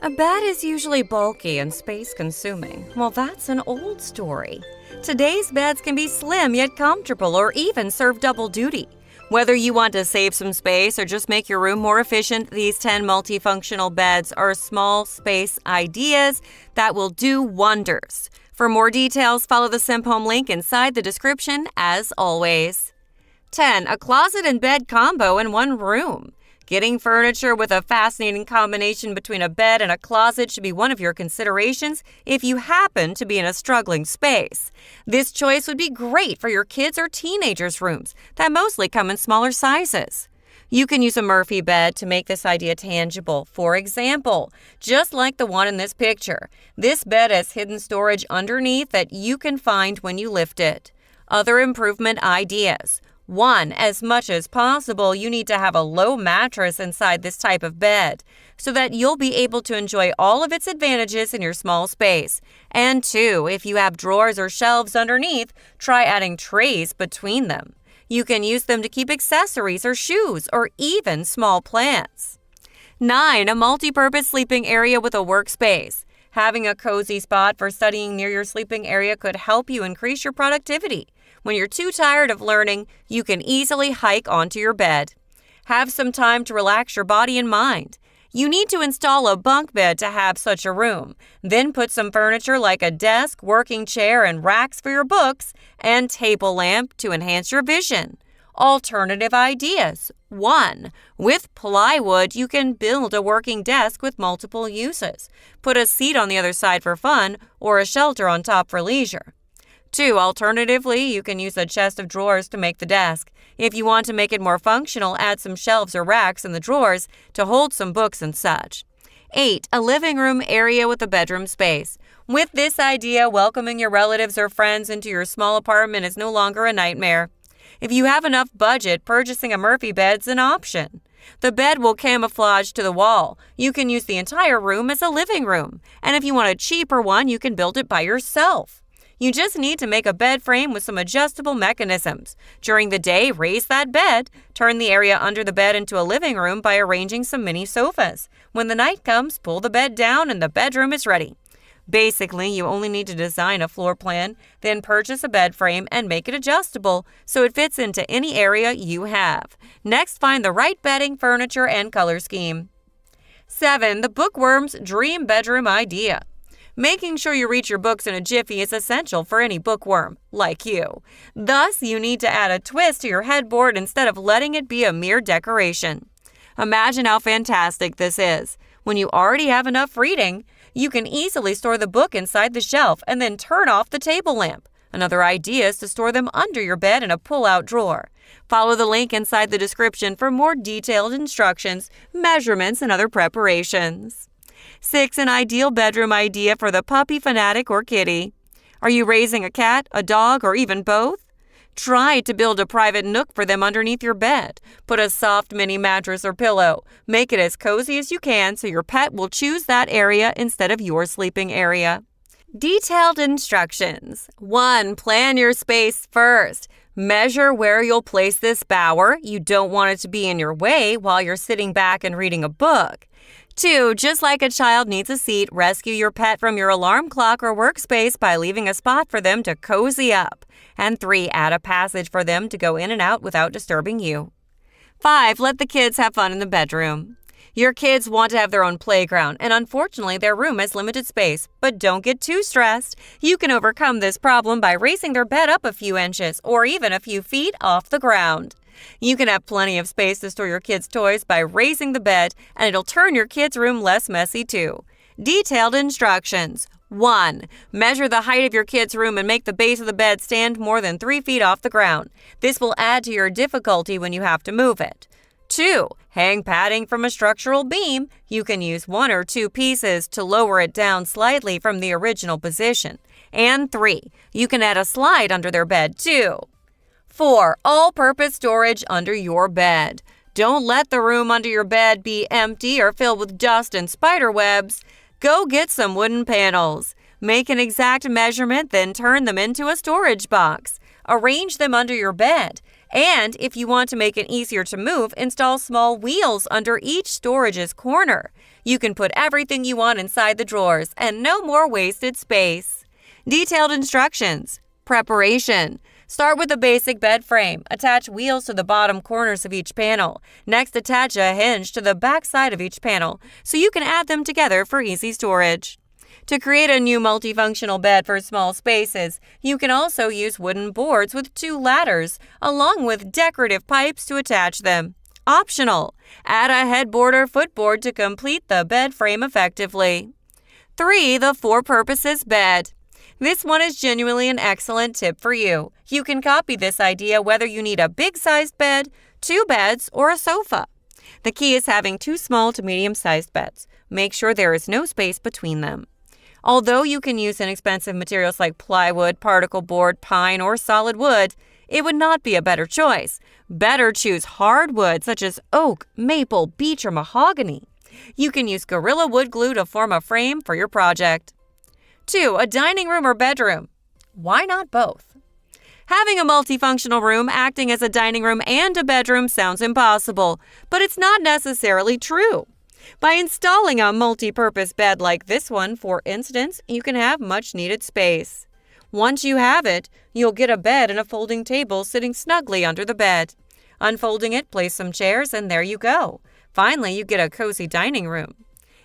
A bed is usually bulky and space-consuming. Well, that's an old story. Today's beds can be slim yet comfortable or even serve double duty. Whether you want to save some space or just make your room more efficient, these 10 multifunctional beds are small space ideas that will do wonders. For more details, follow the Simp Home link inside the description as always. 10. A closet and bed combo in one room. Getting furniture with a fascinating combination between a bed and a closet should be one of your considerations if you happen to be in a struggling space. This choice would be great for your kids' or teenagers' rooms that mostly come in smaller sizes. You can use a Murphy bed to make this idea tangible. For example, just like the one in this picture, this bed has hidden storage underneath that you can find when you lift it. Other improvement ideas. 1. As much as possible, you need to have a low mattress inside this type of bed so that you'll be able to enjoy all of its advantages in your small space. And 2. If you have drawers or shelves underneath, try adding trays between them. You can use them to keep accessories or shoes or even small plants. 9. A multi-purpose sleeping area with a workspace. Having a cozy spot for studying near your sleeping area could help you increase your productivity. When you're too tired of learning, you can easily hike onto your bed. Have some time to relax your body and mind. You need to install a bunk bed to have such a room. Then put some furniture like a desk, working chair, and racks for your books, and table lamp to enhance your vision. Alternative ideas. 1. With plywood, you can build a working desk with multiple uses. Put a seat on the other side for fun or a shelter on top for leisure. 2. Alternatively, you can use a chest of drawers to make the desk. If you want to make it more functional, add some shelves or racks in the drawers to hold some books and such. 8. A living room area with a bedroom space. With this idea, welcoming your relatives or friends into your small apartment is no longer a nightmare. If you have enough budget, purchasing a Murphy bed's an option. The bed will camouflage to the wall. You can use the entire room as a living room. And if you want a cheaper one, you can build it by yourself. You just need to make a bed frame with some adjustable mechanisms. During the day, raise that bed. Turn the area under the bed into a living room by arranging some mini sofas. When the night comes, pull the bed down and the bedroom is ready. Basically, you only need to design a floor plan, then purchase a bed frame and make it adjustable so it fits into any area you have. Next, find the right bedding, furniture, and color scheme. 7. The Bookworm's dream bedroom idea. Making sure you reach your books in a jiffy is essential for any bookworm, like you. Thus, you need to add a twist to your headboard instead of letting it be a mere decoration. Imagine how fantastic this is. When you already have enough reading, you can easily store the book inside the shelf and then turn off the table lamp. Another idea is to store them under your bed in a pull-out drawer. Follow the link inside the description for more detailed instructions, measurements, and other preparations. 6. An ideal bedroom idea for the puppy fanatic or kitty. Are you raising a cat, a dog, or even both? Try to build a private nook for them underneath your bed. Put a soft mini mattress or pillow. Make it as cozy as you can so your pet will choose that area instead of your sleeping area. Detailed instructions. 1. Plan your space first. Measure where you'll place this bower. You don't want it to be in your way while you're sitting back and reading a book. 2. Just like a child needs a seat, rescue your pet from your alarm clock or workspace by leaving a spot for them to cozy up. And 3. Add a passage for them to go in and out without disturbing you. 5. Let the kids have fun in the bedroom. Your kids want to have their own playground, and unfortunately their room has limited space. But don't get too stressed. You can overcome this problem by raising their bed up a few inches or even a few feet off the ground. You can have plenty of space to store your kids' toys by raising the bed, and it'll turn your kids' room less messy too. Detailed instructions. 1. Measure the height of your kids' room and make the base of the bed stand more than 3 feet off the ground. This will add to your difficulty when you have to move it. 2. Hang padding from a structural beam. You can use 1 or 2 pieces to lower it down slightly from the original position. And 3. You can add a slide under their bed too. 4. All-purpose storage under your bed. Don't let the room under your bed be empty or filled with dust and spider webs. Go get some wooden panels. Make an exact measurement, then turn them into a storage box. Arrange them under your bed. And if you want to make it easier to move, install small wheels under each storage's corner. You can put everything you want inside the drawers and no more wasted space. Detailed instructions. Preparation. Start with a basic bed frame. Attach wheels to the bottom corners of each panel. Next, attach a hinge to the back side of each panel so you can add them together for easy storage. To create a new multifunctional bed for small spaces, you can also use wooden boards with 2 ladders, along with decorative pipes to attach them. Optional. Add a headboard or footboard to complete the bed frame effectively. 3. The 4 purposes bed. This one is genuinely an excellent tip for you. You can copy this idea whether you need a big-sized bed, 2 beds, or a sofa. The key is having 2 small to medium-sized beds. Make sure there is no space between them. Although you can use inexpensive materials like plywood, particle board, pine, or solid wood, it would not be a better choice. Better choose hardwood such as oak, maple, beech, or mahogany. You can use Gorilla Wood glue to form a frame for your project. 2. A dining room or bedroom. Why not both? Having a multifunctional room acting as a dining room and a bedroom sounds impossible, but it's not necessarily true. By installing a multi-purpose bed like this one, for instance, you can have much-needed space. Once you have it, you'll get a bed and a folding table sitting snugly under the bed. Unfolding it, place some chairs, and there you go. Finally, you get a cozy dining room.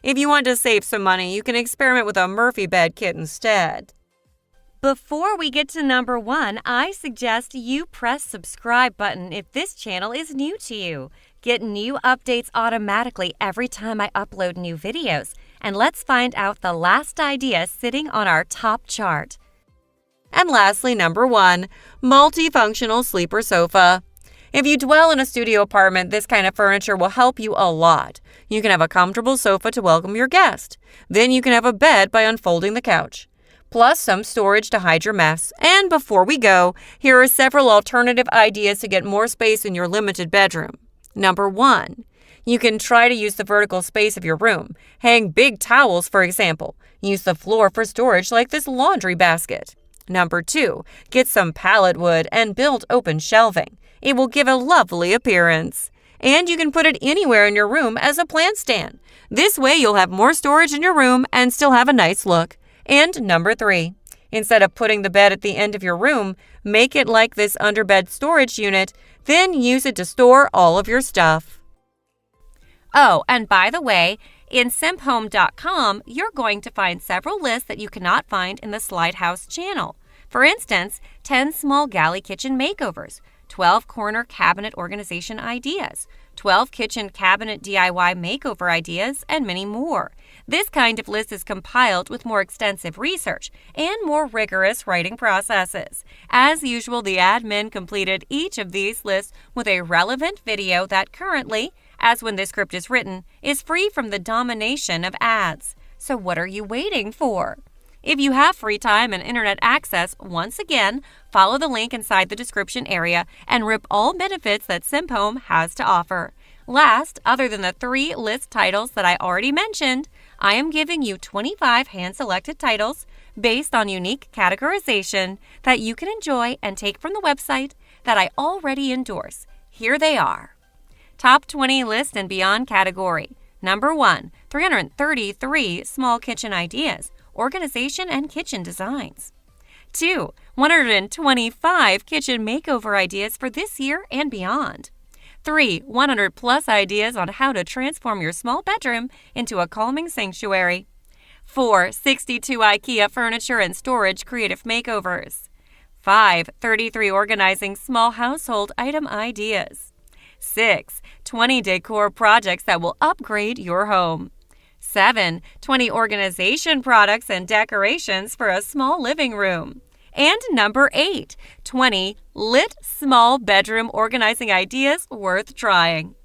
If you want to save some money, you can experiment with a Murphy bed kit instead. Before we get to number 1, I suggest you press subscribe button if this channel is new to you. Get new updates automatically every time I upload new videos. And let's find out the last idea sitting on our top chart. And lastly, number 1, multifunctional sleeper sofa. If you dwell in a studio apartment, this kind of furniture will help you a lot. You can have a comfortable sofa to welcome your guest. Then you can have a bed by unfolding the couch. Plus some storage to hide your mess. And before we go, here are several alternative ideas to get more space in your limited bedroom. Number 1. You can try to use the vertical space of your room. Hang big towels, for example. Use the floor for storage like this laundry basket. Number 2. Get some pallet wood and build open shelving. It will give a lovely appearance. And you can put it anywhere in your room as a plant stand. This way you'll have more storage in your room and still have a nice look. And number 3. Instead of putting the bed at the end of your room, make it like this underbed storage unit, then use it to store all of your stuff. Oh, and by the way, in simphome.com, you're going to find several lists that you cannot find in the Slide House channel. For instance, 10 small galley kitchen makeovers, 12 corner cabinet organization ideas, 12 kitchen cabinet DIY makeover ideas, and many more. This kind of list is compiled with more extensive research and more rigorous writing processes. As usual, the admin completed each of these lists with a relevant video that currently, as when this script is written, is free from the domination of ads. So what are you waiting for? If you have free time and internet access, once again, follow the link inside the description area and rip all benefits that SimpHome has to offer. Last, other than the 3 list titles that I already mentioned, I am giving you 25 hand-selected titles based on unique categorization that you can enjoy and take from the website that I already endorse. Here they are. Top 20 list and beyond category. Number 1, 333 small kitchen ideas, organization and kitchen designs. 2, 125 kitchen makeover ideas for this year and beyond. 3, 100 plus ideas on how to transform your small bedroom into a calming sanctuary. 4, 62 IKEA furniture and storage creative makeovers. 5, 33 organizing small household item ideas. 6, 20 decor projects that will upgrade your home. 7, 20 organization products and decorations for a small living room. And number 8, 20 lit small bedroom organizing ideas worth trying.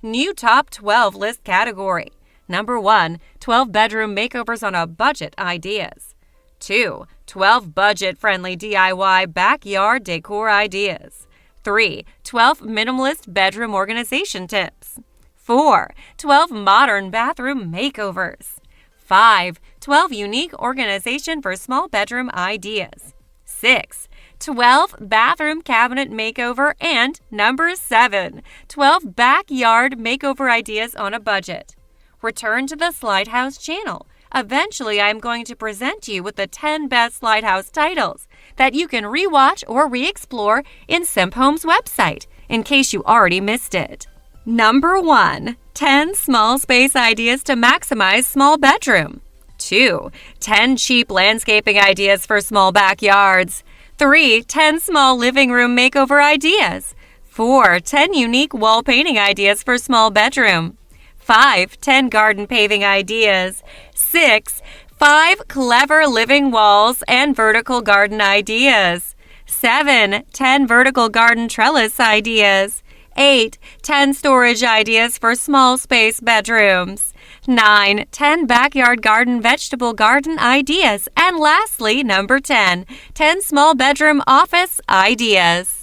New top 12 list category. Number 1, 12 bedroom makeovers on a budget ideas. 2, 12 budget-friendly DIY backyard decor ideas. 3, 12 minimalist bedroom organization tips. 4, 12 modern bathroom makeovers. 5, 12 unique organization for small bedroom ideas. 6, 12 bathroom cabinet makeover, and number 7, 12 backyard makeover ideas on a budget. Return to the Slide House channel. Eventually, I'm going to present you with the 10 best Slide House titles that you can rewatch or re-explore in Simphome's website, in case you already missed it. Number 1, 10 small space ideas to maximize small bedroom. 2, 10 cheap landscaping ideas for small backyards. 3, 10 small living room makeover ideas. 4, 10 unique wall painting ideas for small bedroom. 5, 10 garden paving ideas. 6, 5 clever living walls and vertical garden ideas. 7, 10 vertical garden trellis ideas. 8, 10 storage ideas for small space bedrooms. 9, 10 backyard garden vegetable garden ideas. And lastly, number 10, 10 small bedroom office ideas.